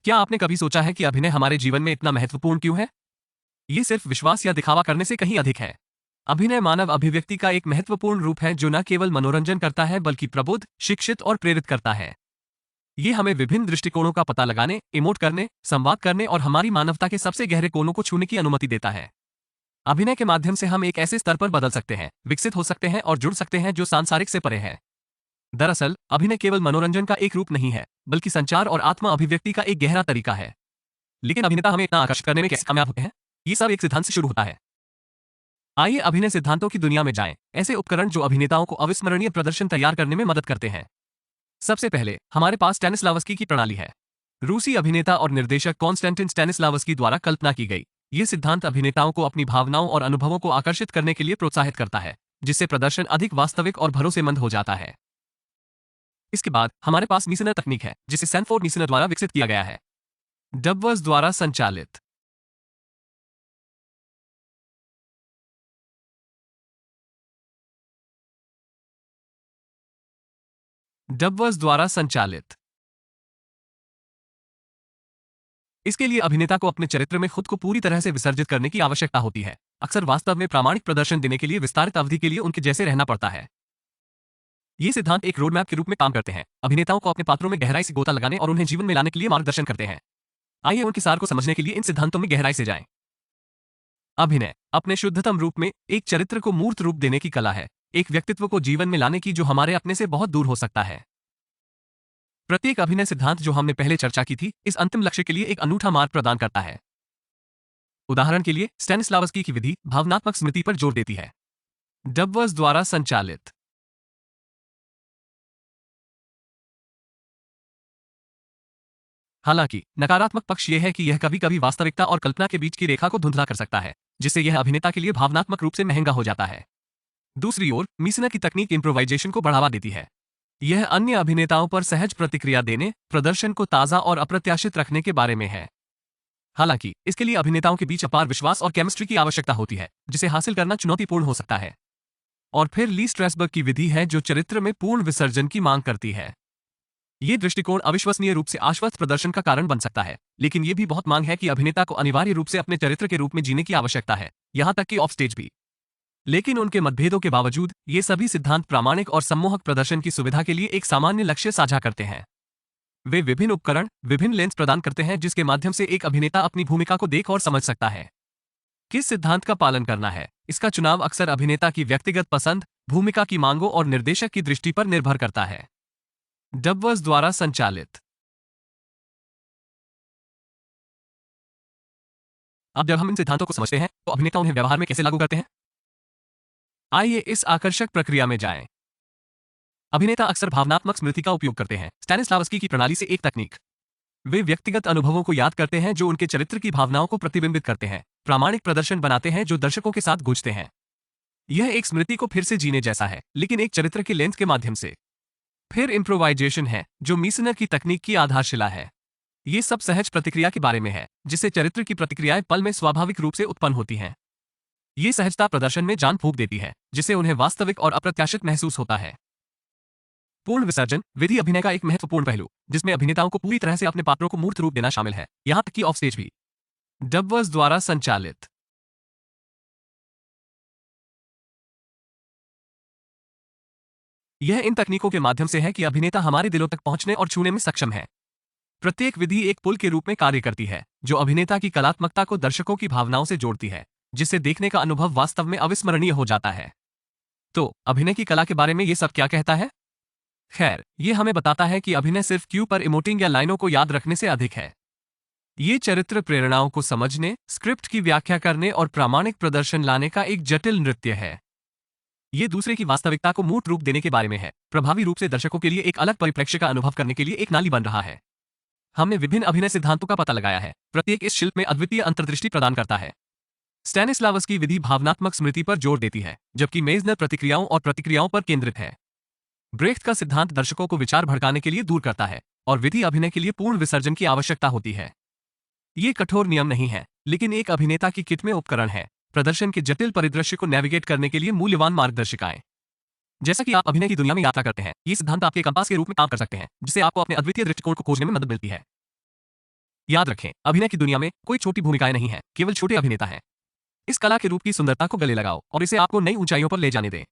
क्या आपने कभी सोचा है कि अभिनय हमारे जीवन में इतना महत्वपूर्ण क्यों है? ये सिर्फ विश्वास या दिखावा करने से कहीं अधिक है। अभिनय मानव अभिव्यक्ति का एक महत्वपूर्ण रूप है जो न केवल मनोरंजन करता है बल्कि प्रबुद्ध, शिक्षित और प्रेरित करता है। ये हमें विभिन्न दृष्टिकोणों का पता लगाने, इमोट करने, संवाद करने और हमारी मानवता के सबसे गहरे कोणों को छूने की अनुमति देता है। अभिनय के माध्यम से हम एक ऐसे स्तर पर बदल सकते हैं, विकसित हो सकते हैं और जुड़ सकते हैं जो सांसारिक से परे है। दरअसल, अभिनय केवल मनोरंजन का एक रूप नहीं है, बल्कि संचार और आत्म अभिव्यक्ति का एक गहरा तरीका है। लेकिन अभिनेता हमें इतना आकर्षित करने में कैसे कामयाब होते हैं? ये सब एक सिद्धांत से शुरू होता है। आइए अभिनय सिद्धांतों की दुनिया में जाएं, ऐसे उपकरण जो अभिनेताओं को अविस्मरणीय प्रदर्शन तैयार करने में मदद करते हैं। सबसे पहले हमारे पास स्टैनिस्लावस्की की प्रणाली है। रूसी अभिनेता और निर्देशक कॉन्स्टेंटिन स्टैनिस्लावस्की द्वारा कल्पना की गई। ये सिद्धांत अभिनेताओं को अपनी भावनाओं और अनुभवों को आकर्षित करने के लिए प्रोत्साहित करता है, जिससे प्रदर्शन अधिक वास्तविक और भरोसेमंद हो जाता है। इसके बाद हमारे पास मीसनर तकनीक है, जिसे सैनफोर्ड मीसनर द्वारा विकसित किया गया है। डबवर्स द्वारा संचालित। डबवर्स द्वारा संचालित। इसके लिए अभिनेता को अपने चरित्र में खुद को पूरी तरह से विसर्जित करने की आवश्यकता होती है। अक्सर वास्तव में प्रामाणिक प्रदर्शन देने के लिए विस्तारित अवधि के लिए उनके जैसे रहना पड़ता है। ये सिद्धांत एक रोडमैप के रूप में काम करते हैं, अभिनेताओं को अपने पात्रों में गहराई से गोता लगाने और उन्हें जीवन में लाने के लिए मार्गदर्शन करते हैं। आइए उनके सार को समझने के लिए इन सिद्धांतों में गहराई से जाएं। अभिनय अपने शुद्धतम रूप में एक चरित्र को मूर्त रूप देने की कला है, एक व्यक्तित्व को जीवन में लाने की जो हमारे अपने से बहुत दूर हो सकता है। प्रत्येक अभिनय सिद्धांत जो हमने पहले चर्चा की थी, इस अंतिम लक्ष्य के लिए एक अनूठा मार्ग प्रदान करता है। उदाहरण के लिए स्टैनिस्लावस्की की विधि भावनात्मक स्मृति पर जोर देती है। डबवर्स द्वारा संचालित। हालांकि नकारात्मक पक्ष यह है कि यह कभी कभी वास्तविकता और कल्पना के बीच की रेखा को धुंधला कर सकता है, जिससे यह अभिनेता के लिए भावनात्मक रूप से महंगा हो जाता है। दूसरी ओर मीसनर की तकनीक इम्प्रोवाइजेशन को बढ़ावा देती है। यह अन्य अभिनेताओं पर सहज प्रतिक्रिया देने, प्रदर्शन को ताज़ा और अप्रत्याशित रखने के बारे में है। हालांकि इसके लिए अभिनेताओं के बीच अपार विश्वास और केमिस्ट्री की आवश्यकता होती है, जिसे हासिल करना चुनौतीपूर्ण हो सकता है। और फिर ली स्ट्रेसबर्ग की विधि है जो चरित्र में पूर्ण विसर्जन की मांग करती है। ये दृष्टिकोण अविश्वसनीय रूप से आश्वस्त प्रदर्शन का कारण बन सकता है, लेकिन ये भी बहुत मांग है कि अभिनेता को अनिवार्य रूप से अपने चरित्र के रूप में जीने की आवश्यकता है, यहां तक कि ऑफ स्टेज भी। लेकिन उनके मतभेदों के बावजूद ये सभी सिद्धांत प्रामाणिक और सम्मोहक प्रदर्शन की सुविधा के लिए एक सामान्य लक्ष्य साझा करते हैं। वे विभिन्न उपकरण, विभिन्न लेंस प्रदान करते हैं जिसके माध्यम से एक अभिनेता अपनी भूमिका को देख और समझ सकता है। किस सिद्धांत का पालन करना है, इसका चुनाव अक्सर अभिनेता की व्यक्तिगत पसंद, भूमिका की मांगों और निर्देशक की दृष्टि पर निर्भर करता है। डबवर्स द्वारा संचालित। अब जब हम इन सिद्धांतों को समझते हैं तो अभिनेता उन्हें व्यवहार में कैसे लागू करते हैं? आइए इस आकर्षक प्रक्रिया में जाएं। अभिनेता अक्सर भावनात्मक स्मृति का उपयोग करते हैं, स्टैनिस्लावस्की की प्रणाली से एक तकनीक। वे व्यक्तिगत अनुभवों को याद करते हैं जो उनके चरित्र की भावनाओं को प्रतिबिंबित करते हैं, प्रामाणिक प्रदर्शन बनाते हैं जो दर्शकों के साथ गूंजते हैं। यह एक स्मृति को फिर से जीने जैसा है, लेकिन एक चरित्र के लेंस के माध्यम से। फिर इम्प्रोवाइजेशन है, जो मीसनर की तकनीक की आधारशिला है। ये सब सहज प्रतिक्रिया के बारे में है, जिससे चरित्र की प्रतिक्रियाएं पल में स्वाभाविक रूप से उत्पन्न होती हैं। ये सहजता प्रदर्शन में जान फूंक देती है, जिससे उन्हें वास्तविक और अप्रत्याशित महसूस होता है। पूर्ण विसर्जन विधि अभिनय का एक महत्वपूर्ण पहलू, जिसमें अभिनेताओं को पूरी तरह से अपने पात्रों को मूर्त रूप देना शामिल है, यहां तक कि ऑफ स्टेज भी। डबवर्स द्वारा संचालित। यह इन तकनीकों के माध्यम से है कि अभिनेता हमारे दिलों तक पहुंचने और छूने में सक्षम है। प्रत्येक विधि एक पुल के रूप में कार्य करती है, जो अभिनेता की कलात्मकता को दर्शकों की भावनाओं से जोड़ती है, जिससे देखने का अनुभव वास्तव में अविस्मरणीय हो जाता है। तो अभिनय की कला के बारे में ये सब क्या कहता है? खैर, ये हमें बताता है कि अभिनय सिर्फ क्यू पर इमोटिंग या लाइनों को याद रखने से अधिक है। ये चरित्र प्रेरणाओं को समझने, स्क्रिप्ट की व्याख्या करने और प्रामाणिक प्रदर्शन लाने का एक जटिल नृत्य है। ये दूसरे की वास्तविकता को मूर्त रूप देने के बारे में है, प्रभावी रूप से दर्शकों के लिए एक अलग परिप्रेक्ष्य का अनुभव करने के लिए एक नाली बन रहा है। हमने विभिन्न अभिनय सिद्धांतों का पता लगाया है, प्रत्येक इस शिल्प में अद्वितीय अंतर्दृष्टि प्रदान करता है। स्टैनिस्लावस्की विधि भावनात्मक स्मृति पर जोर देती है, जबकि मेजनर प्रतिक्रियाओं और प्रतिक्रियाओं पर केंद्रित है। ब्रेख्त का सिद्धांत दर्शकों को विचार भड़काने के लिए दूर करता है, और विधि अभिनय के लिए पूर्ण विसर्जन की आवश्यकता होती है। ये कठोर नियम नहीं है, लेकिन एक अभिनेता की किट में उपकरण है, प्रदर्शन के जटिल परिदृश्य को नेविगेट करने के लिए मूल्यवान मार्गदर्शिकाएं। जैसा कि आप अभिनय की दुनिया में यात्रा करते हैं, ये सिद्धांत आपके कंपास के रूप में काम कर सकते हैं, जिससे आपको अपने अद्वितीय दृष्टिकोण को खोजने में मदद मिलती है। याद रखें, अभिनय की दुनिया में कोई छोटी भूमिकाएं नहीं है, केवल छोटे अभिनेता हैं। इस कला के रूप की सुंदरता को गले लगाओ और इसे आपको नई ऊंचाइयों पर ले जाने दें।